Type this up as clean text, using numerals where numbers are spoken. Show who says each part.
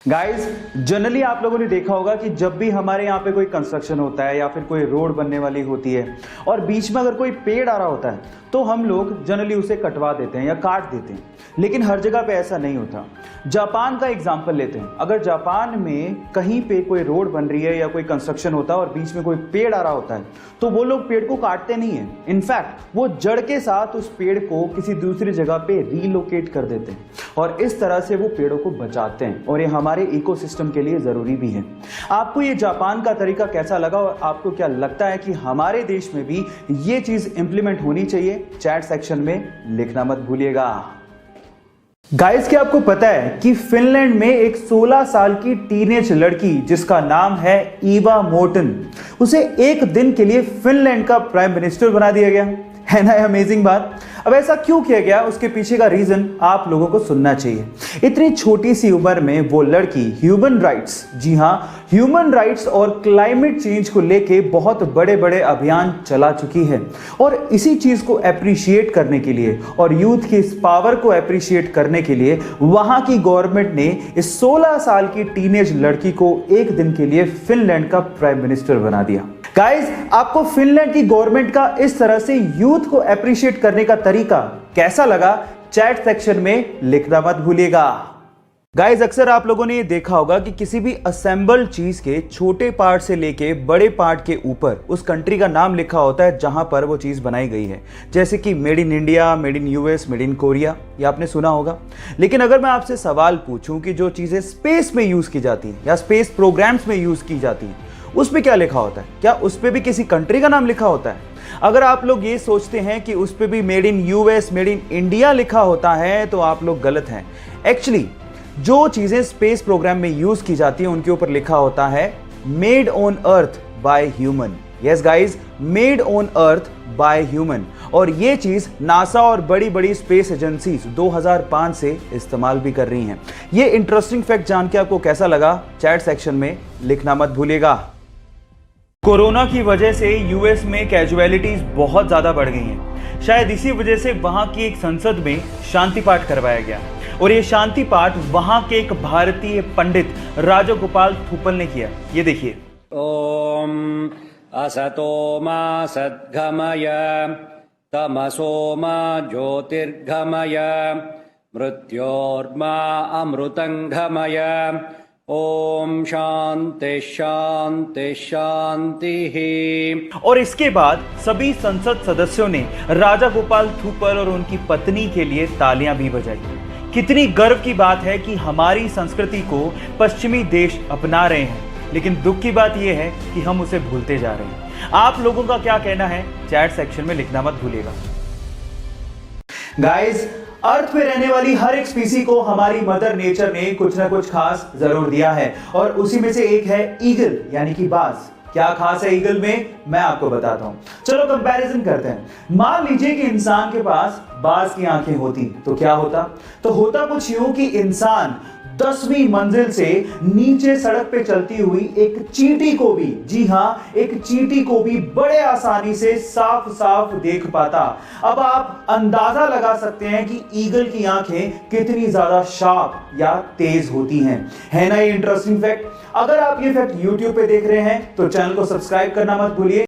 Speaker 1: Guys, generally आप लोगों ने देखा होगा कि जब भी हमारे यहाँ पे कोई कंस्ट्रक्शन होता है या फिर कोई रोड बनने वाली होती है और बीच में अगर कोई पेड़ आ रहा होता है तो हम लोग जनरली उसे कटवा देते हैं या काट देते हैं। लेकिन हर जगह पे ऐसा नहीं होता। जापान का एग्जांपल लेते हैं। अगर जापान में कहीं पे कोई रोड बन रही है या कोई कंस्ट्रक्शन होता है और बीच में कोई पेड़ आ रहा होता है तो वो लोग पेड़ को काटते नहीं है। इनफैक्ट वो जड़ के साथ उस पेड़ को किसी दूसरी जगह पे रीलोकेट कर देते हैं और इस तरह से वो पेड़ों को बचाते हैं और ये हमारे इकोसिस्टम के लिए जरूरी भी है। आपको ये जापान का तरीका कैसा लगा और आपको क्या लगता है कि हमारे देश में भी ये चीज इंप्लीमेंट होनी चाहिए? चैट सेक्शन में लिखना मत भूलिएगा। गाइस, क्या आपको पता है कि फिनलैंड में एक 16 साल की टीनेज लड़की जिसका नाम है ईवा मोर्टन, उसे एक दिन के लिए फिनलैंड का प्राइम मिनिस्टर बना दिया गया। है ना अमेजिंग बात? अब ऐसा क्यों किया गया, उसके पीछे का रीजन आप लोगों को सुनना चाहिए। इतनी छोटी सी उम्र में वो लड़की ह्यूमन राइट्स, जी हां, ह्यूमन राइट्स और क्लाइमेट चेंज को लेके बहुत बड़े बड़े अभियान चला चुकी है। और इसी चीज को एप्रिशिएट करने के लिए और यूथ की इस पावर को एप्रिशिएट करने के लिए वहां की गवर्नमेंट ने इस 16 साल की टीनेज लड़की को एक दिन के लिए फिनलैंड का प्राइम मिनिस्टर बना दिया। गाइस, आपको फिनलैंड की गवर्नमेंट का इस तरह से यूथ को एप्रिशिएट करने का तरीका कैसा लगा? चैट सेक्शन में लिखना मत भूलिएगा। गाइस, अक्सर आप लोगों ने ये देखा होगा कि किसी भी असेंबल्ड चीज के छोटे पार्ट से लेके बड़े पार्ट के ऊपर उस कंट्री का नाम लिखा होता है जहां पर वो चीज बनाई गई है, जैसे कि made in India, made in US, made in Korea, ये आपने सुना होगा। लेकिन अगर मैं आपसे सवाल पूछूं कि जो चीजें स्पेस में यूज की जाती है या स्पेस प्रोग्राम्स में यूज की जाती है उस पे क्या लिखा होता है? क्या उस पे भी किसी कंट्री का नाम लिखा होता है? अगर आप लोग ये सोचते हैं कि उस पे भी made in US, made in India लिखा होता है तो आप लोग गलत हैं। एक्चुअली जो चीजें स्पेस प्रोग्राम में यूज की जाती हैं उनके ऊपर लिखा होता है made on earth by human. Yes guys, made on earth by human. और ये चीज नासा और बड़ी बड़ी स्पेस एजेंसीज 2005 से इस्तेमाल भी कर रही हैं। ये इंटरेस्टिंग फैक्ट जान के आपको कैसा लगा? चैट सेक्शन में लिखना मत भूलिएगा। कोरोना की वजह से यूएस में कैजुअलिटीज बहुत ज्यादा बढ़ गई हैं। शायद इसी वजह से वहां की एक संसद में शांति पाठ करवाया गया और ये शांति पाठ वहां के एक भारतीय पंडित राजगोपाल थुपल ने किया। ये देखिए।
Speaker 2: ओम असतो मा सद्गमय तमसो मा ज्योतिर्गमय मृत्योर्मा अमृतंगमय ओम शांति शांति शांति।
Speaker 1: और इसके बाद सभी संसद सदस्यों ने राजा गोपाल थुपल और उनकी पत्नी के लिए तालियां भी बजाई। कितनी गर्व की बात है कि हमारी संस्कृति को पश्चिमी देश अपना रहे हैं, लेकिन दुख की बात यह है कि हम उसे भूलते जा रहे हैं। आप लोगों का क्या कहना है? चैट सेक्शन में लिखना मत भूलिएगा। गाइस, अर्थ पे रहने वाली हर एक स्पीसी को हमारी मदर नेचर ने कुछ ना कुछ खास जरूर दिया है और उसी में से एक है ईगल, यानी कि बाज। क्या खास है ईगल में, मैं आपको बताता हूं। चलो कंपैरिजन करते हैं। मान लीजिए कि इंसान के पास बाज की आंखें होती तो क्या होता? तो होता कुछ यूं कि इंसान 10वीं मंजिल से नीचे सड़क पे चलती हुई एक चींटी को भी, जी हां, एक चींटी को भी बड़े आसानी से साफ साफ देख पाता। अब आप अंदाजा लगा सकते हैं कि ईगल की आंखें कितनी ज्यादा शार्प या तेज होती हैं। है ना ये इंटरेस्टिंग फैक्ट? अगर आप ये फैक्ट YouTube पे देख रहे हैं तो चैनल को सब्सक्राइब करना मत भूलिए।